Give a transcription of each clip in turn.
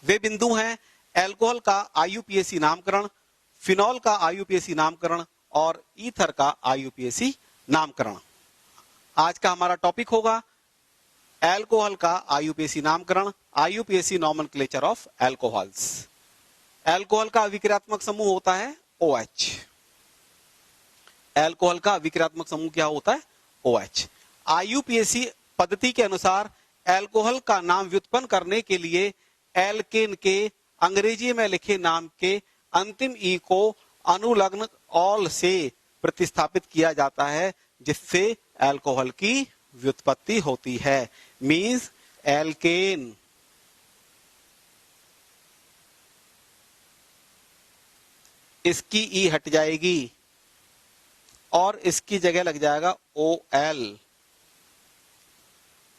वे बिंदु हैं एल्कोहल का आईयूपीएसी नामकरण, फिनॉल का आईयूपीएसी नामकरण और ईथर का आईयूपीएसी नामकरण। आज का हमारा टॉपिक होगा एल्कोहल का आईयूपीएसी नामकरण, IUPAC nomenclature of alcohols. Alcohol का अविक्रियात्मक समूह होता है OH। एल्कोहल का अविक्रियात्मक समूह क्या होता है? OH। आईयूपीएसी पद्धति के अनुसार एल्कोहल का नाम व्युत्पन्न करने के लिए एल्केन के अंग्रेजी में लिखे नाम के अंतिम ई को अनुलग्न ऑल से प्रतिस्थापित किया जाता है, जिससे एल्कोहल की व्युत्पत्ति होती है। मींस एल्केन इसकी ई हट जाएगी और इसकी जगह लग जाएगा OL,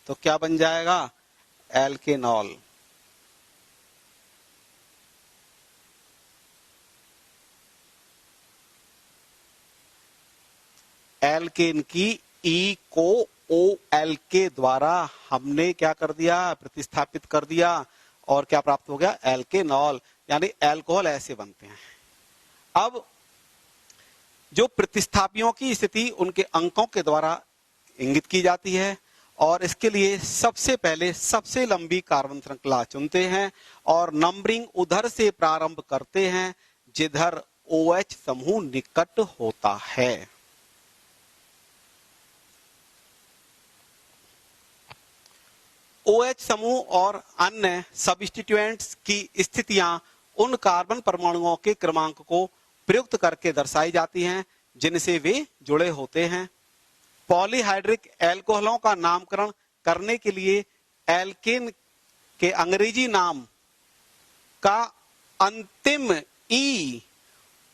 तो क्या बन जाएगा? एल्केनॉल। एल्केन की ई को OL के द्वारा हमने क्या कर दिया? प्रतिस्थापित कर दिया और क्या प्राप्त हो गया? एल्केनॉल। यानी एल्कोहल ऐसे बनते हैं। अब जो प्रतिस्थापियों की स्थिति उनके अंकों के द्वारा इंगित की जाती है और इसके लिए सबसे पहले सबसे लंबी कार्बन श्रृंखला चुनते हैं और नंबरिंग उधर से प्रारंभ करते हैं जिधर OH समूह निकट होता है। OH समूह और अन्य सबस्टिट्यूएंट्स की स्थितियां उन कार्बन परमाणुओं के क्रमांक को प्रयुक्त करके दर्शाई जाती हैं जिनसे वे जुड़े होते हैं। पॉलीहाइड्रिक एल्कोहलों का नामकरण करने के लिए एल्केन के अंग्रेजी नाम का अंतिम ई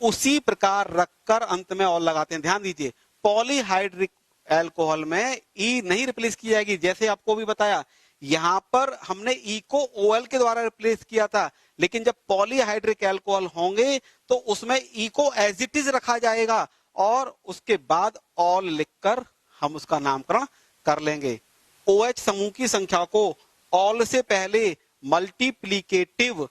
उसी प्रकार रखकर अंत में और लगाते हैं। ध्यान दीजिए, पॉलीहाइड्रिक एल्कोहल में ई नहीं रिप्लेस की जाएगी। जैसे आपको भी बताया, यहां पर हमने ई को OL के द्वारा रिप्लेस किया था, लेकिन जब पॉलीहाइड्रिक एल्कोहल होंगे तो उसमें ई को एज इट इज रखा जाएगा और उसके बाद ऑल लिखकर हम उसका नामकरण कर लेंगे। OH समूह की संख्या को ऑल से पहले मल्टीप्लीकेटिव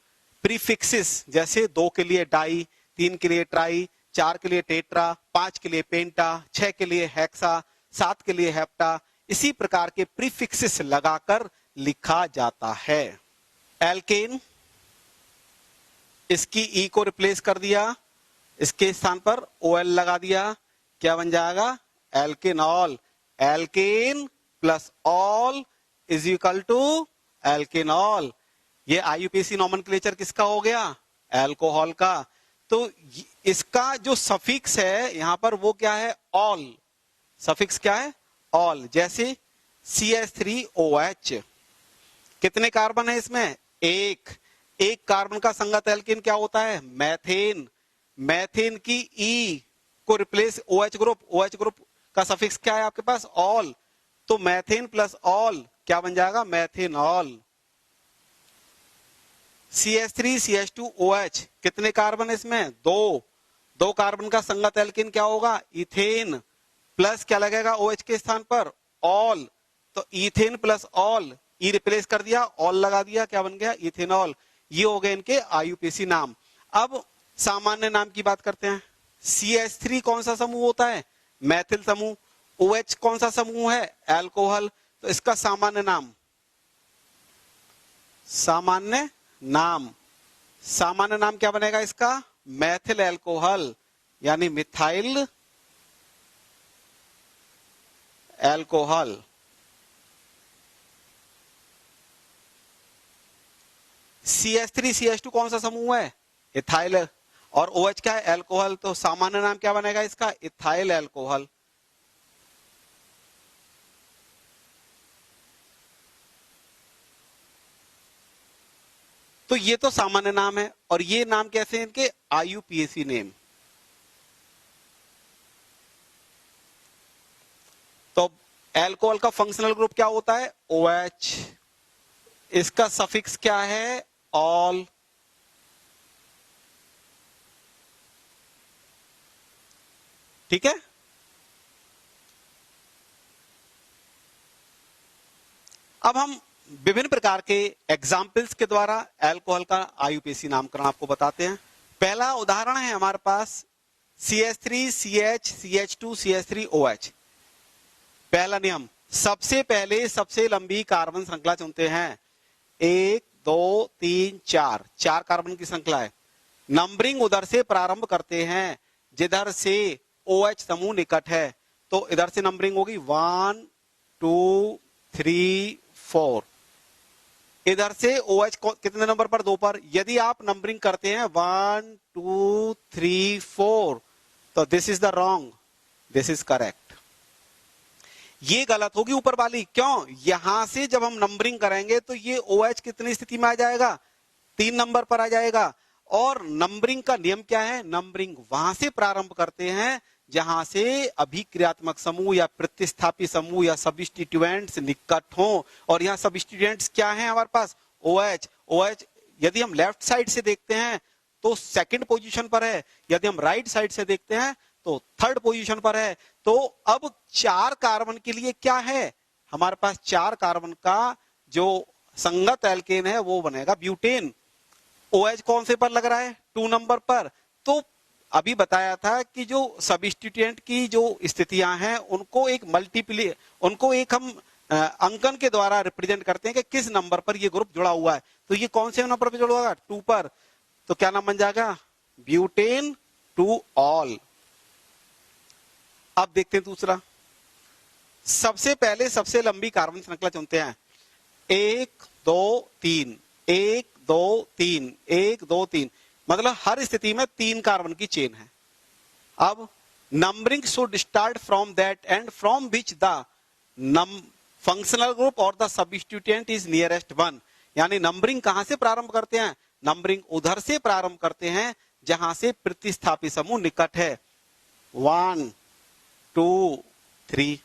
प्रीफिक्सेस, जैसे 2 के लिए डाई, 3 के लिए ट्राई, 4 के लिए टेट्रा, 5 के लिए पेंटा, 6 के लिए हेक्सा, 7 के लिए हेप्टा, इसी प्रकार के प्रीफिक्सेस लगाकर लिखा जाता है। एल्केन, इसकी ई को रिप्लेस कर दिया, इसके स्थान पर OL लगा दिया, क्या बन जाएगा? Alkanol. Alkane plus all is equal to alkanol. ये आईयूपीएसी नॉमेनक्लेचर किसका हो गया? एल्कोहल का। तो इसका जो सफिक्स है यहां पर वो क्या है? ऑल। सफिक्स क्या है? ऑल। जैसे CH3OH, कितने कार्बन है इसमें? एक कार्बन का संगत एल्केन क्या होता है? मैथेन। मैथेन की ई को रिप्लेस OH ग्रुप का सफिक्स क्या है आपके पास? ऑल। तो मैथेन प्लस ऑल क्या बन जाएगा? मैथेनॉल। CH3CH2OH, कितने कार्बन है इसमें? दो कार्बन का संगत एल्केन क्या होगा? इथेन। प्लस क्या लगेगा OH के स्थान पर? ऑल। तो इथेन प्लस ऑल, ई रिप्लेस कर दिया, ऑल लगा दिया, क्या बन गया? इथेनॉल। ये हो गए इनके आईयूपीएसी नाम। अब सामान्य नाम की बात करते हैं। CH3 कौन सा समूह होता है? मैथिल समूह। OH कौन सा समूह है? एल्कोहल। तो इसका सामान्य नाम, सामान्य नाम क्या बनेगा इसका? मैथिल एल्कोहल, यानी मिथाइल एल्कोहल। CH3 CH2 कौन सा समूह है? इथाइल। और OH क्या है? एल्कोहल। तो सामान्य नाम क्या बनेगा इसका? Ethyl alcohol. तो ये तो सामान्य नाम है और ये नाम कैसे हैं इनके? IUPAC name. तो एल्कोहल का फंक्शनल ग्रुप क्या होता है? OH। इसका सफिक्स क्या है? ऑल। ठीक है। अब हम विभिन्न प्रकार के एग्जाम्पल्स के द्वारा अल्कोहल का आईयूपीएसी नामकरण आपको बताते हैं। पहला उदाहरण है हमारे पास CH3 CH CH2 CH3OH। पहला नियम, सबसे पहले सबसे लंबी कार्बन श्रृंखला चुनते हैं। 1 2 3 4 4 कार्बन की श्रृंखला है। नंबरिंग उधर से प्रारंभ करते हैं जिधर से OH समूह निकट है, तो इधर से नंबरिंग होगी 1 2 3 4। इधर से OH कितने नंबर पर? 2 पर। यदि आप नंबरिंग करते हैं 1 2 3 4, तो this is the wrong, this is correct. ये गलत होगी ऊपर वाली। क्यों? यहां से जब हम नंबरिंग करेंगे तो ये OH कितनी स्थिति में आ जाएगा? 3 नंबर पर आ जाएगा। और नंबरिंग का नियम क्या है? नंबरिंग वहां से प्रारंभ करते हैं जहां से अभिक्रियात्मक समूह या प्रतिस्थापी समूह या सब्स्टिट्यूएंट्स निकट हों। और यहाँ सब्स्टिट्यूएंट्स क्या है हमारे पास? OH यदि हम लेफ्ट साइड से देखते हैं तो सेकंड पोजीशन पर है, यदि हम राइट साइड से देखते हैं तो थर्ड पोजीशन पर है। तो अब 4 कार्बन के लिए क्या है हमारे पास? 4 कार्बन का जो संगत एल्केन है वो बनेगा ब्यूटेन। OH कौन से पर लग रहा है? 2 नंबर पर। तो अभी बताया था कि जो सब्स्टिट्यूएंट की जो स्थितियां हैं उनको एक हम अंकन के द्वारा रिप्रेजेंट करते हैं कि किस नंबर पर ये ग्रुप जुड़ा हुआ है। तो ये कौन से नंबर पर जुड़ा होगा? 2 पर। तो क्या नाम बन जाएगा? Butane 2 all. अब देखते हैं दूसरा। सबसे पहले सबसे लंबी कार्बन श्रृंखला चुनते हैं। 1 2 3 1 2 3 1 2 3, मतलब हर स्थिति में 3 कार्बन की चेन है। अब numbering should start from that and from which the functional group और द सब्स्टिट्यूएंट इज नियरेस्ट 1। यानी नंबरिंग कहां से प्रारंभ करते हैं? नंबरिंग उधर से प्रारंभ करते हैं जहां से प्रतिस्थापी समूह निकट है। 1 2 3।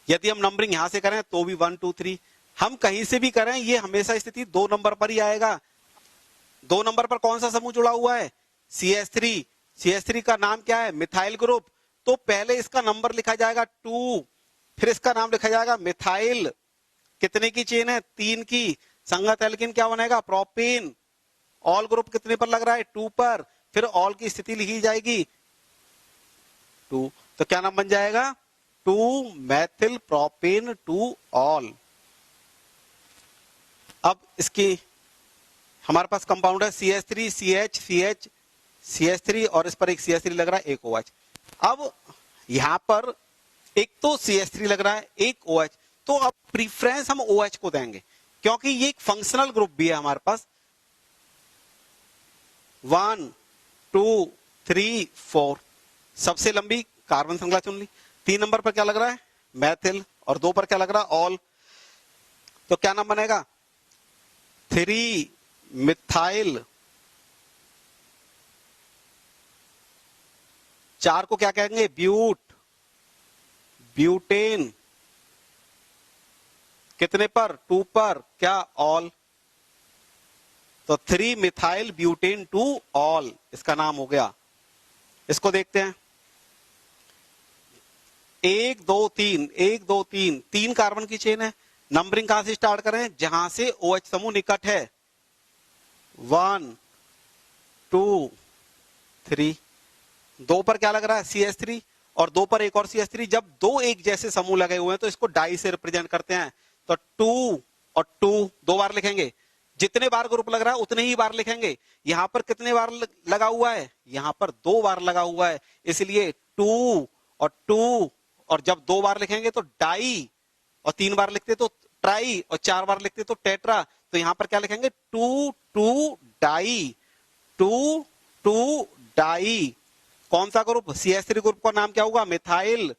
यदि हम नंबरिंग यहां से करें तो भी 1 2 3। हम कहीं से भी करें ये हमेशा स्थिति 2 नंबर पर ही आएगा। 2 नंबर पर कौन सा समूह जुड़ा हुआ है? CH3। CH3 का नाम क्या है? Methyl group. तो पहले इसका नंबर लिखा जाएगा 2, फिर इसका नाम लिखा जाएगा मिथाइल। कितने की चेन है? 3 की। संगत एल्केन क्या बनेगा? प्रोपेन। ऑल ग्रुप कितने पर लग रहा है? 2 पर। फिर ऑल की स्थिति लिखी जाएगी 2। तो क्या नाम बन जाएगा? 2 मैथिल प्रोपेन 2 ऑल। अब इसकी हमारे पास कंपाउंड है CH3 CH CH CH3 और इस पर एक CH3 लग रहा है, एक OH। अब यहां पर एक तो CH3 लग रहा है, एक OH। तो अब प्रीफरेंस हम OH को देंगे क्योंकि ये एक फंक्शनल ग्रुप भी है हमारे पास। 1 2 3 4 सबसे लंबी कार्बन श्रृंखला चुन ली। 3 नंबर पर क्या लग रहा है? मैथिल। और 2 पर क्या लग रहा है? ऑल। तो क्या नाम बनेगा? 3 मिथाइल। 4 को क्या कहेंगे? ब्यूटेन। कितने पर? 2 पर। क्या? ऑल। तो 3 मिथाइल ब्यूटेन 2 ऑल इसका नाम हो गया। इसको देखते हैं। 1 2 3 1 2 3 3 कार्बन की चेन है। नंबरिंग कहां से स्टार्ट करें? जहां से OH समूह निकट है। 1 2 3। 2 पर क्या लग रहा है? CH3 और 2 पर एक और CH3। जब 2 एक जैसे समूह लगे हुए हैं तो इसको डाई से रिप्रेजेंट करते हैं। तो 2 और 2 2 बार लिखेंगे। जितने बार ग्रुप लग रहा है उतने ही बार लिखेंगे। यहां पर कितने बार लगा हुआ है? यहां पर 2 बार लगा हुआ है, इसलिए 2 और 2। और जब 2 बार लिखेंगे तो डाई, और 3 बार लिखते तो ट्राई, और 4 बार लिखते तो टेट्रा। तो यहां पर क्या लिखेंगे? 2 2 डाई। 2 2 डाई। कौन सा ग्रुप? CH3 ग्रुप का नाम क्या होगा? मिथाइल।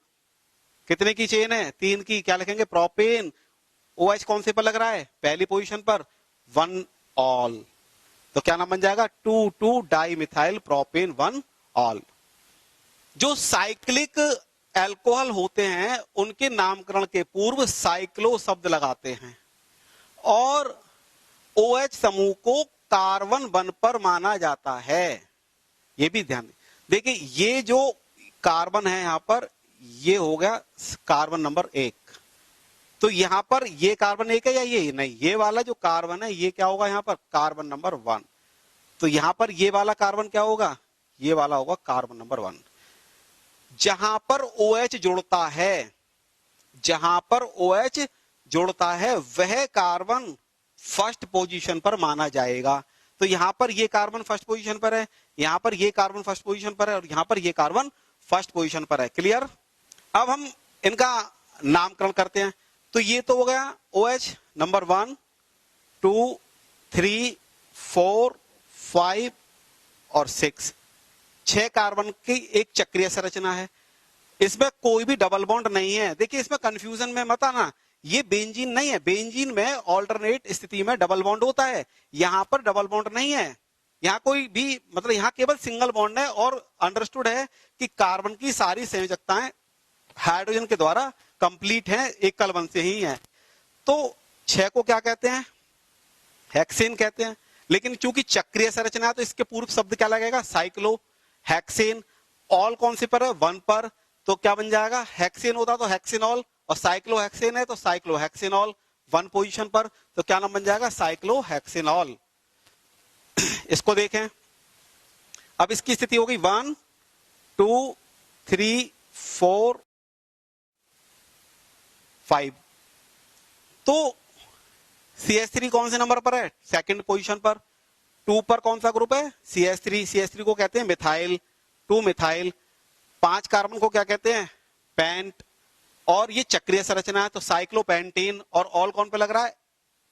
कितने की चेन है? 3 की। क्या लिखेंगे? प्रोपेन। OH कौन से पर लग रहा है? पहली पोजीशन पर। 1 ऑल। तो क्या नाम बन जाएगा? 2 2 डाई मिथाइल प्रोपेन 1 ऑल। जो साइक्लिक अल्कोहल होते हैं उनके नामकरण के पूर्व साइक्लो शब्द लगाते हैं और OH समूह को कार्बन 1 पर माना जाता है। ये भी ध्यान दें। देखिए ये जो कार्बन है यहां पर, ये हो गया कार्बन नंबर 1। तो यहां पर ये कार्बन एक है या ये नहीं, ये वाला जो कार्बन है ये क्या होगा यहां पर कार्बन नंबर 1। तो यहां पर ये वाला कार्बन क्या होगा, ये वाला होगा कार्बन नंबर 1। जहां पर OH जुड़ता है, जहां पर OH जुड़ता है वह कार्बन फर्स्ट पोजीशन पर माना जाएगा। तो यहां पर ये कार्बन फर्स्ट पोजीशन पर है, यहां पर ये कार्बन फर्स्ट पोजीशन पर है और यहां पर ये कार्बन फर्स्ट पोजीशन पर है। क्लियर। अब हम इनका नामकरण करते हैं। तो ये तो हो गया OH नंबर 1 2 3 4 5 और 6, 6 कार्बन की एक चक्रीय संरचना है। इसमें कोई भी डबल बॉन्ड नहीं है। देखिए इसमें कंफ्यूजन में मत आना, ये बेंजीन नहीं है। बेंजीन में ऑल्टरनेट स्थिति में डबल बॉन्ड होता है, यहां पर डबल बॉन्ड नहीं है। यहां कोई भी मतलब यहां केवल सिंगल बॉन्ड है और अंडरस्टूड है कि कार्बन की सारी संयोजकताएं हाइड्रोजन के द्वारा कंप्लीट हैं, एकल बंध से ही है। तो 6 को क्या कहते हैं, हेक्सेन कहते हैं। लेकिन चूंकि चक्रीय संरचना है तो इसके पूर्व शब्द क्या लगेगा, साइक्लो हेक्सेन। ऑल कौन से पर है, 1 पर, तो क्या बन जाएगा, हेक्सेन होता तो हेक्सेनॉल, और साइक्लो हेक्सेन है तो साइक्लो हेक्सेनॉल 1 पोजीशन पर, तो क्या नाम बन जाएगा, साइक्लो हेक्सेनॉल। इसको देखें, अब इसकी स्थिति होगी 1 2 3 4 5। तो CH3 कौन से नंबर पर है, सेकंड पोजीशन पर। 2 पर कौन सा ग्रुप है, CH3। CH3 को कहते हैं मिथाइल, 2 मिथाइल। 5 कार्बन को क्या कहते हैं, पेंट। और ये चक्रीय संरचना है तो साइक्लोपेंटीन। और ऑल कौन पे लग रहा है,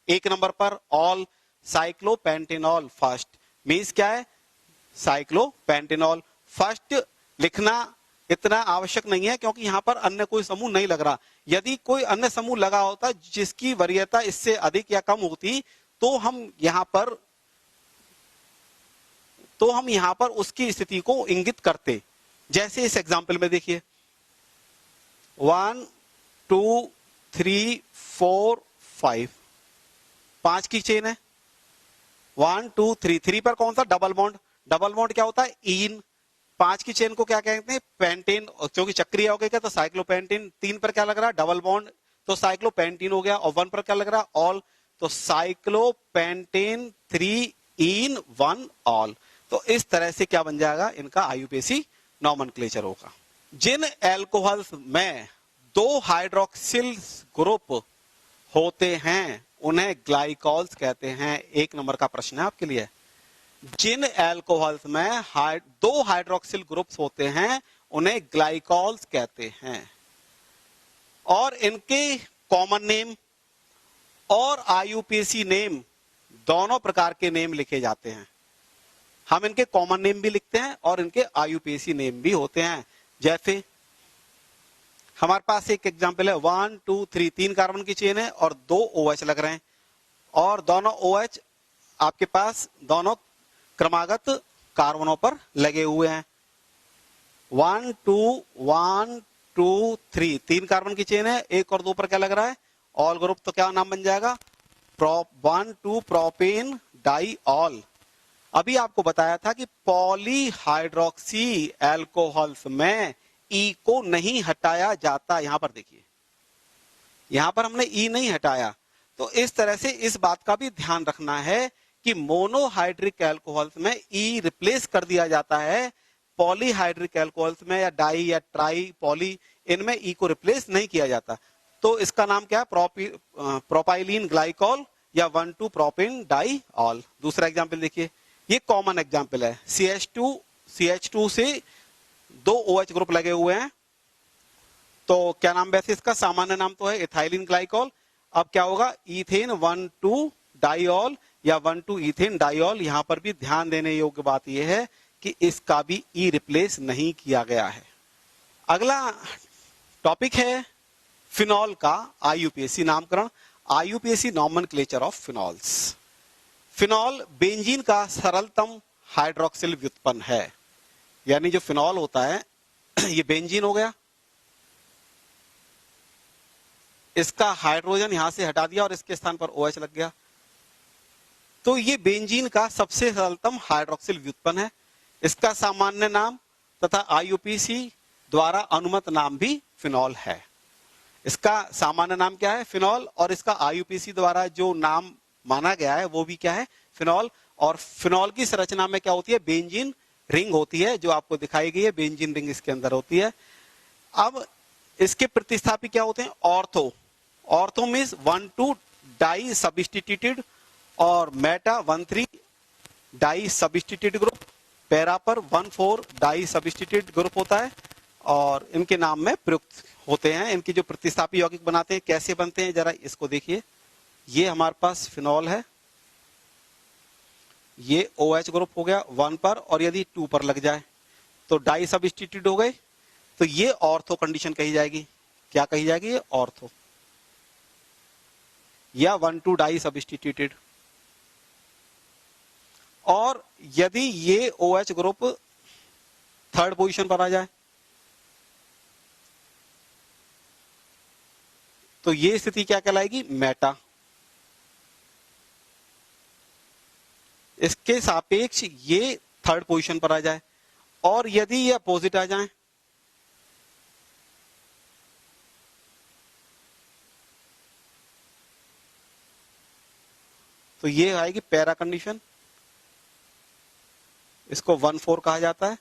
1 नंबर पर, ऑल साइक्लोपेंटेनॉल फर्स्ट। मीन्स क्या है, साइक्लोपेंटेनॉल फर्स्ट लिखना इतना आवश्यक नहीं है क्योंकि यहां पर अन्य कोई समूह नहीं लग रहा। यदि कोई अन्य समूह लगा होता जिसकी वरीयता इससे अधिक या कम होती तो हम यहां पर उसकी स्थिति को इंगित करते। जैसे इस एग्जाम्पल में देखिए 1 2 3 4 5, 5 की चेन है। 1 2 3, 3 पर कौन सा, डबल बॉन्ड। डबल बॉन्ड क्या होता है, इन। 5 की चेन को क्या कहते हैं, पेंटेन। क्योंकि चक्रीय हो गया तो साइक्लोपेंटीन। 3 पर क्या लग रहा है, डबल बॉन्ड, तो साइक्लोपेंटीन हो गया। और 1 पर क्या लग रहा है, ऑल, तो साइक्लोपेंटेन 3 इन 1 ऑल। तो इस तरह से क्या बन जाएगा, इनका IUPAC नॉमेनक्लेचर होगा। जिन एल्कोहल्स में 2 हाइड्रोक्सिल ग्रुप होते हैं उन्हें ग्लाइकॉल्स कहते हैं। 1 नंबर का प्रश्न है आपके लिए। जिन एल्कोहल्स में 2 हाइड्रोक्सिल ग्रुप्स होते हैं उन्हें ग्लाइकॉल्स कहते हैं। और इनके कॉमन नेम और IUPAC नेम दोनों प्रकार के नेम लिखे जाते हैं। हम इनके कॉमन नेम भी लिखते हैं और इनके IUPAC नेम भी होते हैं। जैसे हमारे पास एक एग्जांपल है 1 2 3, 3 कार्बन की चेन है और 2 OH लग रहे हैं और दोनों OH आपके पास दोनों क्रमागत कार्बनों पर लगे हुए हैं। 1 2 1 2 3, 3 कार्बन की चेन है, 1 और 2 पर क्या लग रहा है, ऑल ग्रुप। तो क्या नाम बन जाएगा, 1 2 प्रोपेन डाइऑल। अभी आपको बताया था कि पॉलीहाइड्रोक्सी एल्कोहल्स में ई को नहीं हटाया जाता। यहां पर देखिए, यहां पर हमने ई नहीं हटाया। तो इस तरह से इस बात का भी ध्यान रखना है कि मोनोहाइड्रिक एल्कोहल्स में ई रिप्लेस कर दिया जाता है, पॉलीहाइड्रिक एल्कोहल्स में या डाई या ट्राई पॉली, इनमें ई को रिप्लेस नहीं किया जाता। तो इसका नाम क्या है, प्रोपाइलिन ग्लाइकॉल या 1 2 प्रोपेन डाइऑल। दूसरा एग्जाम्पल देखिए, ये कॉमन एग्जाम्पल है। CH2 से 2 OH ग्रुप लगे हुए हैं तो क्या नाम, वैसे इसका सामान्य नाम तो है इथाइलिन ग्लाइकॉल। अब क्या होगा, इथेन 1 2 डाइऑल या 1 2 इथेन डाइऑल। यहां पर भी ध्यान देने योग्य बात यह है कि इसका भी ई रिप्लेस नहीं किया गया है। अगला टॉपिक है फिनॉल का IUPAC नामकरण, IUPAC nomenclature of phenols. Phenol benzene का सरलतम हाइड्रोक्सिल व्युत्पन्न है। यानी जो फिनॉल होता है ये बेंजीन हो गया, इसका हाइड्रोजन यहां से हटा दिया और इसके स्थान पर OH लग गया, तो ये बेंजीन का सबसे सरलतम हाइड्रोक्सिल व्युत्पन्न है। इसका सामान्य नाम तथा IUPAC द्वारा अनुमत नाम भी फिनॉल है। इसका सामान्य नाम क्या है? फिनॉल। और इसका आईयूपीएसी द्वारा जो नाम माना गया है वो भी क्या है? फिनॉल। और फिनॉल की संरचना में क्या होती है? बेंजीन रिंग होती है, जो आपको दिखाई गई है, बेंजीन रिंग इसके अंदर होती है। अब इसके प्रतिस्थापी क्या होते हैं? Ortho. Ortho means 1,2 di substituted, और meta 1,3 di substituted group. Para पर 1,4 डाई सब्स्टिट्यूटेड ग्रुप होता है, और इनके नाम में प्रयुक्त होते हैं। इनकी जो प्रतिस्थापी यौगिक बनाते हैं, कैसे बनते हैं जरा इसको देखिए। ये हमारे पास फिनॉल है, ये OH ग्रुप हो गया 1 पर, और यदि 2 पर लग जाए तो डाई सब्स्टिट्यूट हो गए, तो ये ऑर्थो कंडीशन कही जाएगी। क्या कही जाएगी? ये ऑर्थो, या 1,2 डाई सब्स्टिट्यूटेड। और यदि ये OH ग्रुप थर्ड पोजीशन पर आ जाए तो ये स्थिति क्या कहलाएगी? मेटा। इसके सापेक्ष ये थर्ड पोजीशन पर आ जाए, और यदि ये अपोजिट आ जाए तो ये आएगी पैरा कंडीशन। इसको 1,4 कहा जाता है,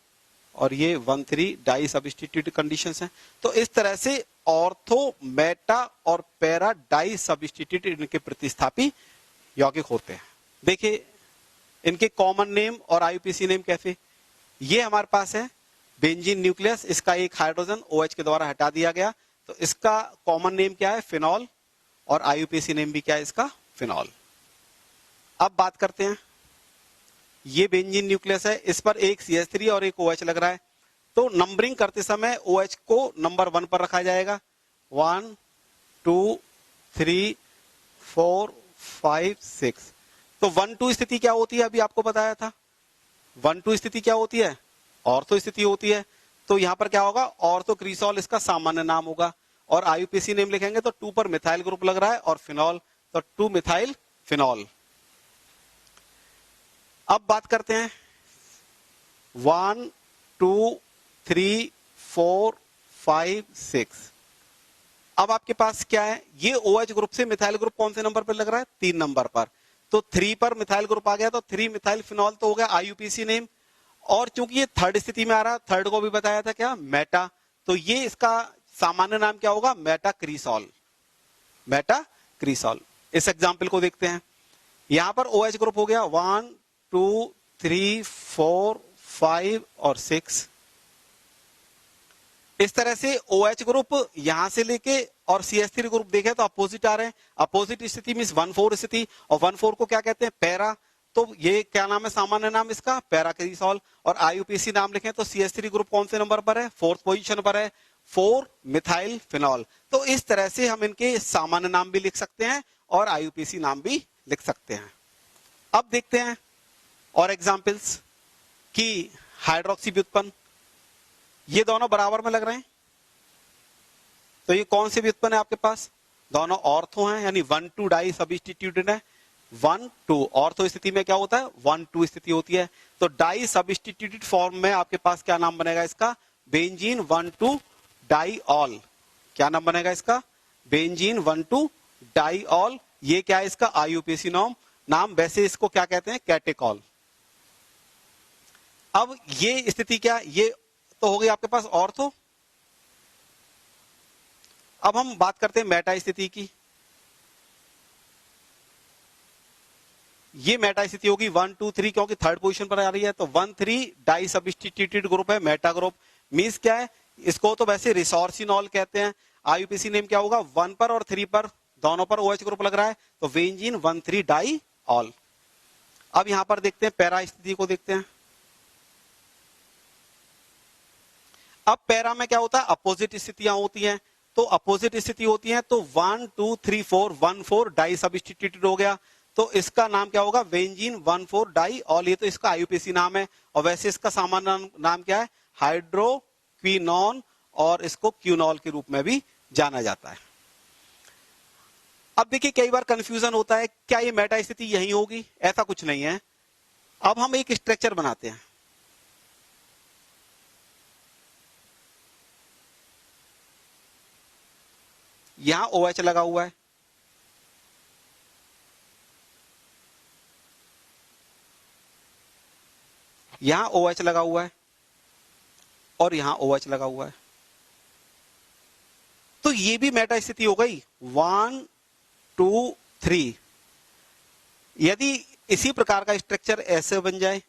और ये 1,3 डाई सब्स्टिट्यूट कंडीशंस हैं। तो इस तरह से ऑर्थो, मेटा और पैरा डाई सब्स्टिट्यूट इनके प्रतिस्थापी यौगिक होते हैं। देखिए इनके कॉमन नेम और आईयूपीएसी नेम कैसे। ये हमारे पास है बेंजीन न्यूक्लियस, इसका एक हाइड्रोजन OH के द्वारा हटा दिया गया, तो इसका कॉमन नेम क्या है? फिनॉल। और आईयूपीएसी नेम भी क्या है इसका? फिनॉल। अब बात करते हैं, ये बेंजीन न्यूक्लियस है, इस पर एक CH3 और एक OH लग रहा है, तो नंबरिंग करते समय OH को नंबर 1 पर रखा जाएगा। 1 2 3 4 5 6। तो 1-2 स्थिति क्या होती है? अभी आपको बताया था 1-2 स्थिति क्या होती है? ऑर्थो स्थिति होती है। तो यहां पर क्या होगा? ऑर्थो क्रीसॉल इसका सामान्य नाम होगा, और आईयूपीएसी नेम लिखेंगे तो 2 पर मिथाइल ग्रुप लग रहा है, और फिनॉल तो 2 मिथाइल फिनॉल। अब बात करते हैं 1 2 3 4 5 6। अब आपके पास क्या है? ये OH ग्रुप से मिथाइल ग्रुप कौन से नंबर पर लग रहा है? 3 नंबर पर। तो 3 पर मिथाइल ग्रुप आ गया, तो 3 मिथाइल फिनॉल तो हो गया आईयूपीएसी नेम। और चूंकि ये थर्ड स्थिति में आ रहा है, थर्ड को भी बताया था क्या? मेटा। तो ये इसका सामान्य नाम क्या होगा? मेटा क्रीसॉल। मेटा क्रीसॉल। इस एग्जाम्पल को देखते हैं। यहां पर OH ग्रुप हो गया 1 2 3 4 5 और 6। इस तरह से OH ग्रुप यहां से लेके और CH3 ग्रुप देखे तो अपोजिट आ रहे हैं। अपोजिट स्थिति मींस 1,4 स्थिति, और 1,4 को क्या कहते हैं? पैरा। तो ये क्या नाम है? सामान्य नाम इसका पैरा क्रीसॉल। और आईयूपीएसी नाम लिखें तो CH3 ग्रुप कौन से नंबर पर है? 4th पोजीशन पर है, 4 मिथाइल फिनॉल। तो इस तरह से हम इनके सामान्य नाम भी लिख सकते हैं और आईयूपीएसी नाम भी लिख सकते हैं। अब देखते हैं और एग्जाम्पल्स की हाइड्रोक्सी व्युत्पन्न। ये दोनों बराबर में लग रहे हैं, तो ये कौन से व्युत्पन्न है आपके पास? दोनों ऑर्थो हैं, यानी 1,2 डाई सब्स्टिट्यूटेड है। 1,2 ऑर्थो स्थिति में क्या होता है? 1,2 स्थिति होती है। तो डाई सब्स्टिट्यूटेड फॉर्म में आपके पास क्या नाम बनेगा इसका? Benzene 1,2 diol. क्या नाम बनेगा इसका? Benzene 1,2 diol. ये क्या है इसका? आईयूपीएसी नाम। वैसे इसको क्या कहते हैं? कैटेकॉल। अब ये स्थिति क्या? ये तो हो गई आपके पास ऑर्थो। अब हम बात करते हैं मेटा स्थिति की। ये मेटा स्थिति होगी 1 2 3, क्योंकि थर्ड पोजीशन पर आ रही है, तो 1,3 डाई सब्स्टिट्यूटेड ग्रुप है, मेटा ग्रुप। मींस क्या है? इसको तो वैसे रिसोर्सिनॉल कहते हैं। आईयूपीएसी नेम क्या होगा? 1 पर और 3 पर दोनों पर OH ग्रुप लग रहा है, तो बेंजीन 1,3 डाईऑल। अब यहां पर देखते हैं पैरा स्थिति को देखते हैं। अब पैरा में क्या होता है? अपोजिट स्थितियां होती हैं। तो अपोजिट स्थिति होती है तो 1 2 3 4 1,4 डाई सब्स्टिट्यूटेड हो गया, तो इसका नाम क्या होगा? Benzene 1,4 diol. ये तो इसका आईयूपीएसी नाम है, और वैसे इसका सामान्य नाम क्या है? हाइड्रोक्विनोन, और इसको क्यूनॉल के रूप में भी जाना जाता है। अब देखिए कई बार कंफ्यूजन होता है, क्या ये मेटा स्थिति यही होगी? ऐसा कुछ नहीं है। अब हम एक स्ट्रक्चर बनाते हैं। यहां OH लगा हुआ है, यहां OH लगा हुआ है और यहां OH लगा हुआ है। तो ये भी मेटा स्थिति हो गई 1 2 3। यदि इसी प्रकार का स्ट्रक्चर ऐसे बन जाए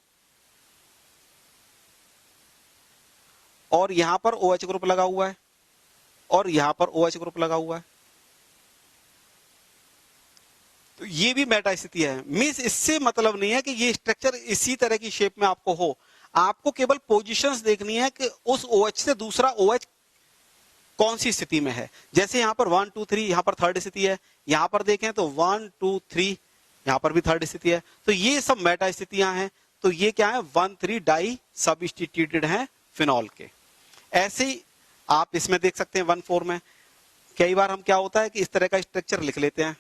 और यहां पर OH ग्रुप लगा हुआ है और यहां पर OH ग्रुप लगा हुआ है, तो ये भी मेटा स्थिति है। मींस इससे मतलब नहीं है कि ये स्ट्रक्चर इसी तरह की शेप में आपको हो, आपको केवल पोजीशंस देखनी है कि उस OH से दूसरा OH कौन सी स्थिति में है। जैसे यहां पर 1 2 3 यहां पर थर्ड स्थिति है, यहां पर देखें तो 1 2 3 यहां पर भी थर्ड स्थिति है, तो ये सब मेटा स्थितियां हैं। तो ये क्या है 1 3 डाई सब्स्टिट्यूटेड है फिनॉल के। ऐसे ही आप इसमें देख सकते हैं 1 4 में कई बार हम क्या होता है कि इस तरह का स्ट्रक्चर लिख लेते हैं,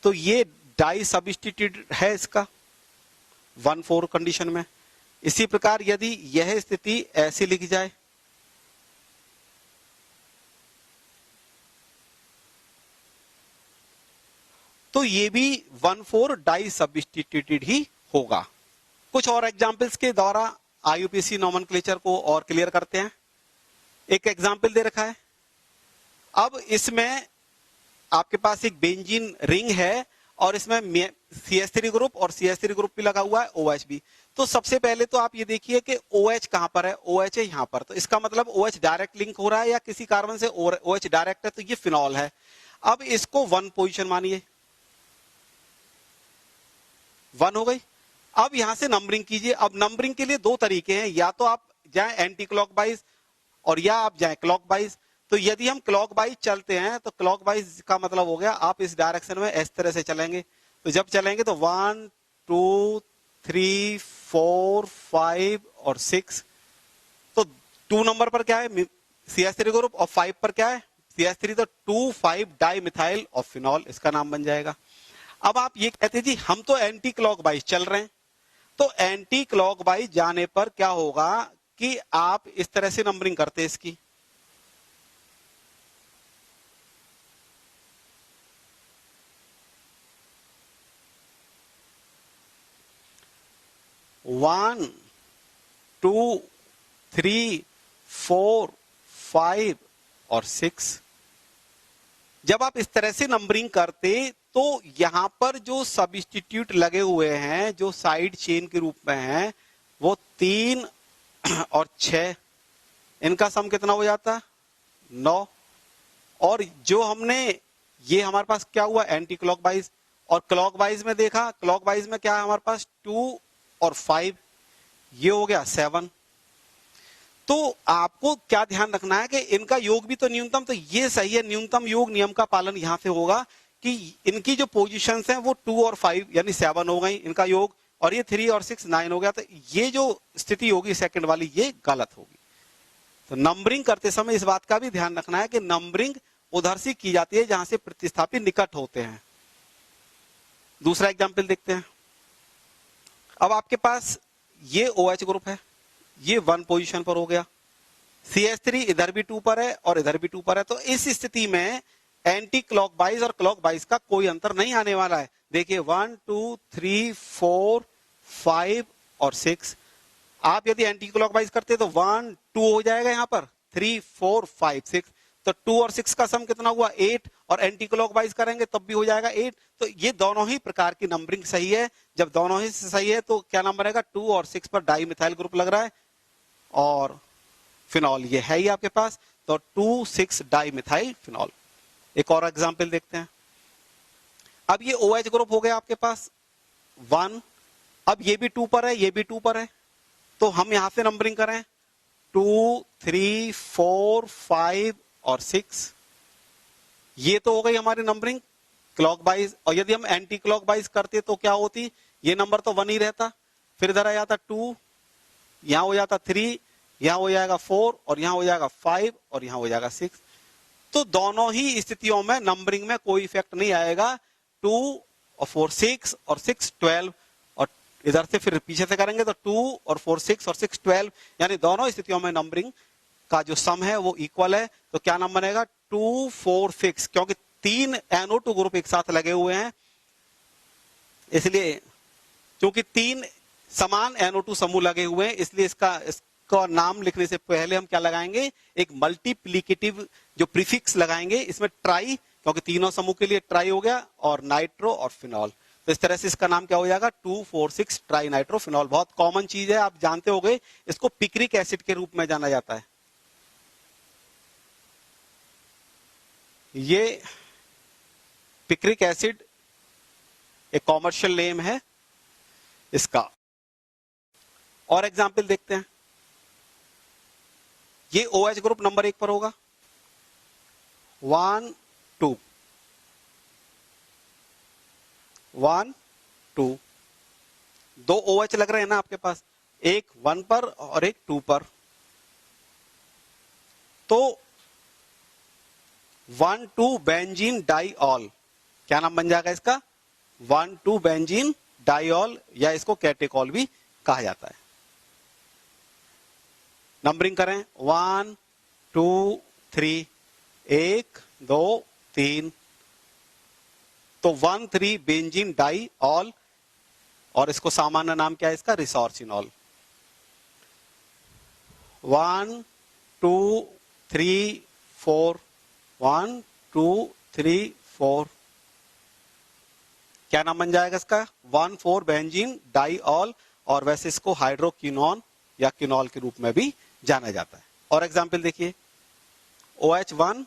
तो ये डाई सब्स्टिट्यूटेड है इसका 1 4 कंडीशन में। इसी प्रकार यदि यह स्थिति ऐसी लिखी जाए, तो ये भी 1 4 डाई सब्स्टिट्यूटेड ही होगा। कुछ और एग्जाम्पल्स के द्वारा IUPAC नोमेनक्लेचर को और क्लियर करते हैं। एक एग्जाम्पल दे रखा है, अब इसमें आपके पास एक बेंजीन रिंग है और इसमें CH3 ग्रुप और CH3 ग्रुप भी लगा हुआ है, OH भी। तो सबसे पहले तो आप ये देखिए कि OH कहां पर है, OH है यहां पर, तो इसका मतलब OH डायरेक्ट लिंक हो रहा है या किसी कार्बन से OH डायरेक्ट है, तो ये फिनॉल है। अब इसको 1 पोजीशन मानिए, 1 हो गई। अब यहां से नंबरिंग कीजिए। अब नंबरिंग के लिए दो तरीके हैं, या तो आप जाएं एंटी क्लॉकवाइज और या आप जाएं क्लॉकवाइज। तो यदि हम क्लॉकवाइज चलते हैं तो क्लॉकवाइज का मतलब हो गया आप इस डायरेक्शन में इस तरह से चलेंगे। तो जब चलेंगे तो 1 2 3 4 5 और 6, तो 2 नंबर पर क्या है CH3 ग्रुप और 5 पर क्या है CH3, तो 2 5 डाई मिथाइल और फिनॉल इसका नाम बन जाएगा। अब आप ये कहते हैं जी हम तो एंटी क्लॉकवाइज चल रहे हैं, तो एंटी क्लॉकवाइज जाने पर क्या होगा कि आप इस तरह से नंबरिंग करते हैं इसकी, वन 2 3 4 5 और 6। जब आप इस तरह से नंबरिंग करते तो यहां पर जो सब्स्टिट्यूट लगे हुए हैं जो साइड चेन के रूप में हैं वो 3 और 6, इनका सम कितना हो जाता 9। और जो हमने ये हमारे पास क्या हुआ एंटी क्लॉकवाइज, और क्लॉकवाइज में देखा, क्लॉकवाइज में क्या है हमारे पास 2 और 5, ये हो गया 7। तो आपको क्या ध्यान रखना है कि इनका योग भी तो न्यूनतम, तो ये सही है, न्यूनतम योग नियम का पालन यहां से होगा कि इनकी जो पोजीशंस हैं वो 2 और 5 यानी 7 हो गई इनका योग, और ये 3 और 6 9 हो गया। तो ये जो स्थिति होगी सेकंड वाली ये गलत होगी। तो नंबरिंग करते समय इस बात का भी ध्यान रखना है कि नंबरिंग उधर से की जाती है जहां से प्रतिस्थापी निकट होते हैं। दूसरा एग्जाम्पल देखते हैं। अब आपके पास ये OH ग्रुप है, ये 1 पोजीशन पर हो गया, CH3 इधर भी 2 पर है और इधर भी 2 पर है। तो इस स्थिति में एंटी क्लॉकवाइज और क्लॉकवाइज का कोई अंतर नहीं आने वाला है। देखिए 1 2 3 4 5 और 6, आप यदि एंटी क्लॉकवाइज करते तो 1 2 हो जाएगा, यहां पर 3 4 5 6, तो 2 और 6 का सम कितना हुआ 8, और एंटी क्लॉकवाइज करेंगे तब भी हो जाएगा 8। तो ये दोनों ही प्रकार की नंबरिंग सही है। जब दोनों ही सही है तो क्या नाम बनेगा 2 और 6 पर डाई मिथाइल ग्रुप लग रहा है और फिनॉल ये है ही आपके पास, तो 2 6 डाई मिथाइल फिनॉल। एक और एग्जांपल देखते हैं। अब ये OH ग्रुप हो गया आपके पास 1, अब ये भी 2 पर है, ये भी 2 पर है, तो हम यहां से नंबरिंग करें 2 3 4 5 और 6, ये तो हो गई हमारी नंबरिंग क्लॉकवाइज। और यदि हम एंटी क्लॉकवाइज करते तो क्या होती, ये नंबर तो 1 ही रहता, फिर इधर आ जाता 2, यहां हो जाता 3, यहां हो जाएगा 4 और यहां हो जाएगा 5 और यहां हो जाएगा 6। तो दोनों ही स्थितियों में नंबरिंग में कोई इफेक्ट नहीं आएगा। 2 और 4 6 और 6 12, और इधर से फिर पीछे से करेंगे तो 2 और 4 6 और 6 12, यानी दोनों स्थितियों में नंबरिंग का जो सम है वो इक्वल है, तो क्या नाम बनेगा 2 4 6, क्योंकि 3 NO2 ग्रुप एक साथ लगे हुए हैं, इसलिए क्योंकि 3 समान NO2 समूह लगे हुए हैं, इसलिए इसका नाम लिखने से पहले हम क्या लगाएंगे, एक मल्टीप्लीकेटिव जो प्रीफिक्स लगाएंगे, इसमें ट्राई, क्योंकि तीनों समूह के लिए ट्राई हो गया, और नाइट्रो और फिनॉल, तो इस तरह से इसका नाम क्या हो जाएगा 2 4 6 ट्राई नाइट्रोफिनॉल। बहुत कॉमन चीज है, आप जानते होंगे, इसको पिक्रिक एसिड के रूप में जाना जाता है। ये पिक्रिक एसिड एक कॉमर्शियल नेम है इसका। और एग्जाम्पल देखते हैं, ये OH ग्रुप नंबर 1 पर होगा 1 2 1 2, 2 OH लग रहे हैं ना आपके पास, एक 1 पर और एक 2 पर, तो 1 2 बेंजीन डाइऑल, क्या नाम बन जाएगा इसका 1 2 बेंजीन डाइऑल, या इसको कैटेकॉल भी कहा जाता है। नंबरिंग करें 1 2 3, 1 2 3, तो 1 3 बेंजीन डाइऑल, और इसको सामान्य नाम क्या है इसका रिसोर्सिनॉल। 1 2 3 4, 1 2 3 4, क्या नाम बन जाएगा इसका 1 4 बेंजीन डाइऑल, और वैसे इसको हाइड्रोक्विनोन या क्विनॉल के रूप में भी जाना जाता है। और एग्जाम्पल देखिए OH 1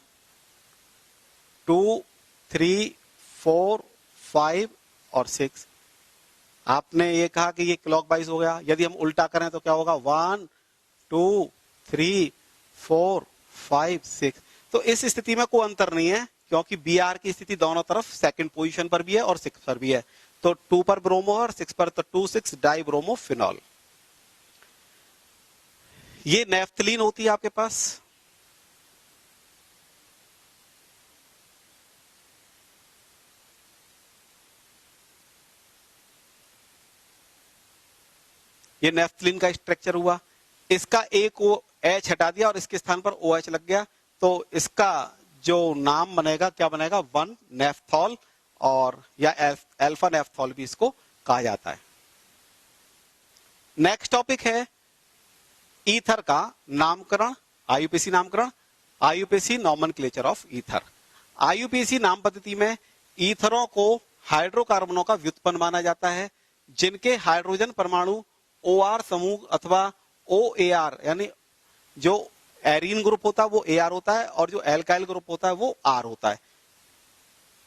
2 3 4 5 और 6, आपने ये कहा कि ये क्लॉकवाइज हो गया, यदि हम उल्टा करें तो क्या होगा 1 2 3 4 5 6, तो इस स्थिति में कोई अंतर नहीं है, क्योंकि Br की स्थिति दोनों तरफ सेकंड पोजीशन पर भी है और 6 पर भी है, तो 2 पर ब्रोमो और 6 पर, तो 2 6 डाई ब्रोमोफिनॉल। ये नेफ्थलीन होती है आपके पास, ये नेफ्थलीन का स्ट्रक्चर हुआ, इसका एक H हटा दिया और इसके स्थान पर OH लग गया, तो इसका जो नाम बनेगा क्या बनेगा 1 नेफ्थॉल, और या अल्फा नेफ्थॉल भी इसको कहा जाता है। नेक्स्ट टॉपिक है ईथर का नामकरण, IUPAC नामकरण, IUPAC nomenclature of ether. IUPAC नाम पद्धति में ईथरों को हाइड्रोकार्बनों का व्युत्पन्न माना जाता है, जिनके हाइड्रोजन परमाणु OR समूह अथवा OAR, यानी जो एरीन ग्रुप होता है वो AR होता है, और जो एल्काइल ग्रुप होता है वो R होता है,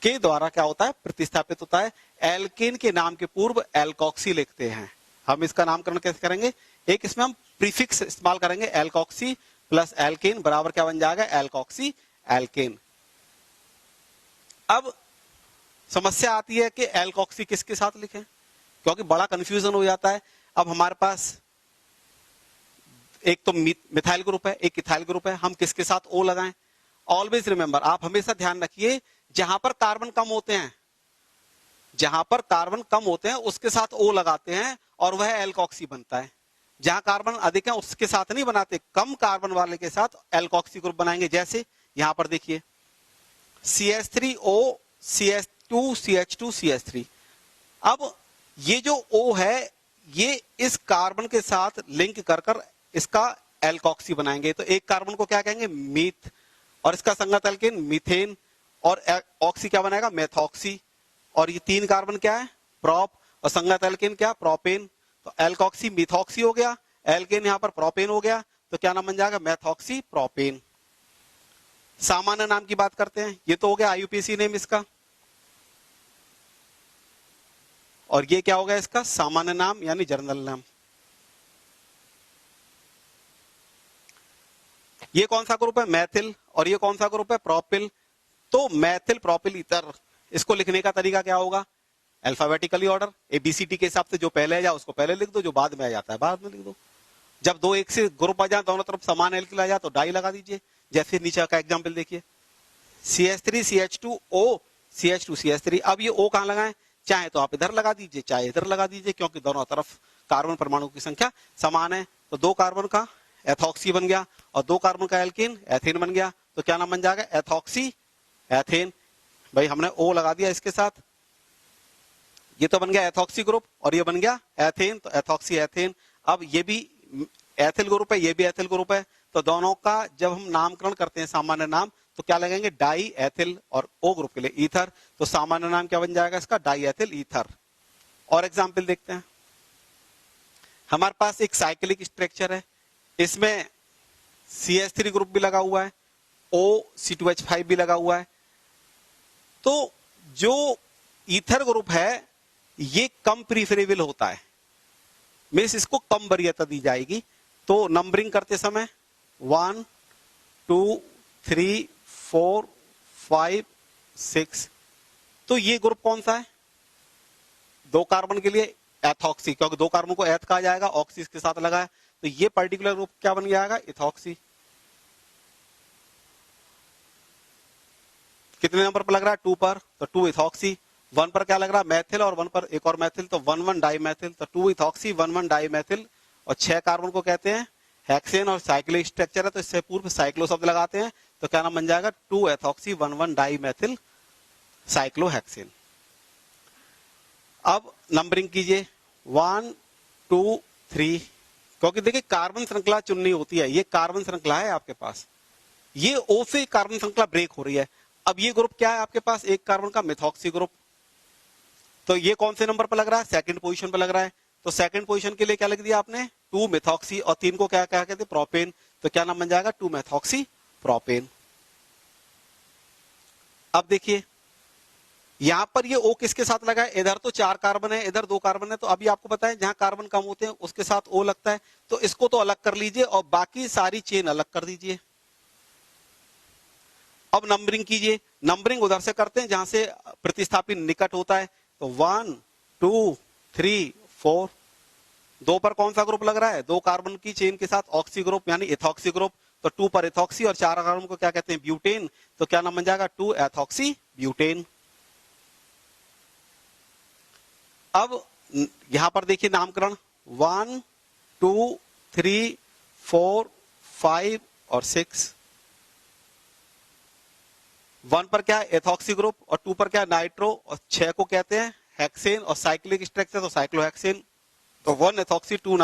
के द्वारा क्या होता है प्रतिस्थापित होता है। एल्केन के नाम के पूर्व एल्कोक्सी लिखते हैं। हम इसका नामकरण कैसे करेंगे, एक इसमें हम प्रीफिक्स इस्तेमाल करेंगे, एल्कोक्सी प्लस एल्केन बराबर क्या बन जाएगा एल्कोक्सी एल्केन। अब समस्या आती है कि एल्कोक्सी किसके साथ लिखें, क्योंकि बड़ा कंफ्यूजन हो जाता है। अब हमारे पास एक तो मिथाइल ग्रुप है, एक इथाइल ग्रुप है, हम किसके साथ O लगाएं। ऑलवेज रिमेंबर, आप हमेशा ध्यान रखिए, जहां पर कार्बन कम होते हैं, जहां पर कार्बन कम होते हैं उसके साथ O लगाते हैं और वह एल्कोक्सी बनता है। जहां कार्बन अधिक है उसके साथ नहीं बनाते, कम कार्बन वाले के साथ एल्कोक्सी ग्रुप बनाएंगे। जैसे यहां पर देखिए CH3O CH2 CH2 CH3। अब ये जो O है ये इस कार्बन के साथ लिंक कर कर इसका एल्कोक्सी बनाएंगे, तो एक कार्बन को क्या कहेंगे मीथ, और इसका संगत एल्केन मीथेन, और ऑक्सी क्या बनाएगा मेथॉक्सी, और ये 3 कार्बन क्या है प्रोप, और संगत एल्केन क्या प्रोपेन, तो एल्कोक्सी मिथॉक्सी हो गया, एल्केन यहां पर प्रोपेन हो गया, तो क्या नाम बन जाएगा मेथॉक्सी प्रोपेन। सामान्य नाम की बात करते हैं, ये तो हो गया IUPAC नेम इसका, और ये क्या हो गया इसका सामान्य नाम यानी जर्नल नाम। ये कौन सा ग्रुप है मैथिल, और ये कौन सा ग्रुप है प्रोपिल, तो मैथिल प्रोपिल ईथर। इसको लिखने का तरीका क्या होगा अल्फाबेटिकली ऑर्डर, ABCD के हिसाब से, जो पहले आ जाए उसको पहले लिख दो, जो बाद में आ जाता है बाद में लिख दो। जब 2 एक से ग्रुप आ जाए दोनों तरफ समान एल्किल आ जाए तो डाई लगा दीजिए। जैसे नीचे का एग्जाम्पल देखिए CH3 CH2O CH2 CH3। अब ये O कहां लगाएं, चाहे तो आप इधर लगा दीजिए चाहे इधर लगा दीजिए, क्योंकि दोनों तरफ कार्बन परमाणु की संख्या समान है। तो 2 कार्बन का एथॉक्सी बन गया, और 2 कार्बन का एल्कीन एथेन बन गया। तो क्या नाम बन जाएगा? Ethoxy ethane. भाई हमने ओ लगा दिया इसके साथ, ये तो बन गया एथॉक्सी ग्रुप और ये बन गया एथेन, तो एथॉक्सी एथेन। अब ये भी एथिल ग्रुप है, ये भी एथिल ग्रुप है, तो दोनों का जब हम नामकरण करते हैं सामान्य नाम तो क्या लगेंगे? डाई एथिल, और ओ ग्रुप के लिए ईथर, तो सामान्य नाम क्या बन जाएगा इसका? Die ethyl ether. और एग्जाम्पल देखते हैं। हमारे पास एक साइक्लिक स्ट्रक्चर है, इसमें CH3 ग्रुप भी लगा हुआ है, OC2H5 भी लगा हुआ है। तो जो ईथर ग्रुप है ये कम प्रीफरेबल होता है, मीन्स इसको कम वरीयता दी जाएगी। तो नंबरिंग करते समय 1 2 3 4 5 6, तो ये ग्रुप कौन सा है? 2 कार्बन के लिए एथॉक्सी, क्योंकि 2 कार्बन को एथ कहा जाएगा, ऑक्सी के साथ लगा है, तो ये पर्टिकुलर ग्रुप क्या बन जाएगा? इथॉक्सी। कितने नंबर पर लग रहा है? 2 पर, तो 2 इथॉक्सी। 1 पर क्या लग रहा है? मैथिल, और 1 पर एक और मैथिल, तो 1 डाई मैथिल, तो 2 इथॉक्सी 1 डाई मैथिल। और 6 कार्बन को कहते हैं हेक्सेन, और साइक्लिक स्ट्रक्चर है तो इससे पूर्व साइक्लो शब्द लगाते हैं, तो क्या नाम बन जाएगा? 2 एथॉक्सी 1 डाई मैथिल साइक्लोहेक्सेन। अब नंबरिंग कीजिए 1 2 3, क्योंकि देखिए कार्बन श्रृंखला चुननी होती है, ये कार्बन श्रृंखला है आपके पास, ये O से कार्बन श्रृंखला ब्रेक हो रही है। अब ये ग्रुप क्या है आपके पास? 1 कार्बन का मिथॉक्सी ग्रुप, तो ये कौन से नंबर पर लग रहा है? सेकंड पोजीशन पर लग रहा है। तो सेकंड पोजीशन के लिए क्या लिख दिया आपने? 2 मिथॉक्सी, और 3 को क्या क्या कहते हैं? प्रोपेन, तो क्या नाम बन जाएगा? 2 मेथॉक्सी प्रोपेन। अब देखिए यहां पर ये O किसके साथ लगा है? इधर तो 4 कार्बन है, इधर 2 कार्बन है, तो अभी आपको पता है जहां कार्बन कम होते हैं उसके साथ O लगता है, तो इसको तो अलग कर लीजिए और बाकी सारी चेन अलग कर दीजिए। अब नंबरिंग कीजिए, नंबरिंग उधर से करते हैं जहां से प्रतिस्थापित निकट होता है, तो 1 2 3 4। 2 पर कौन सा ग्रुप लग रहा है? 2 कार्बन की चेन के साथ ऑक्सी ग्रुप यानी इथॉक्सी ग्रुप, तो 2 पर इथॉक्सी, और 4 कार्बन को क्या कहते हैं? ब्यूटेन, तो क्या नाम बन जाएगा? 2 एथॉक्सी ब्यूटेन। अब यहां पर देखिए नामकरण 1 2 3 4 5 और 6। 1 पर क्या है? एथॉक्सी ग्रुप, और 2 पर क्या है? नाइट्रो, और 6 को कहते हैं हेक्सेन, और साइक्लिक स्ट्रक्चर तो साइक्लोहेक्सेन, तो 1 एथॉक्सी 2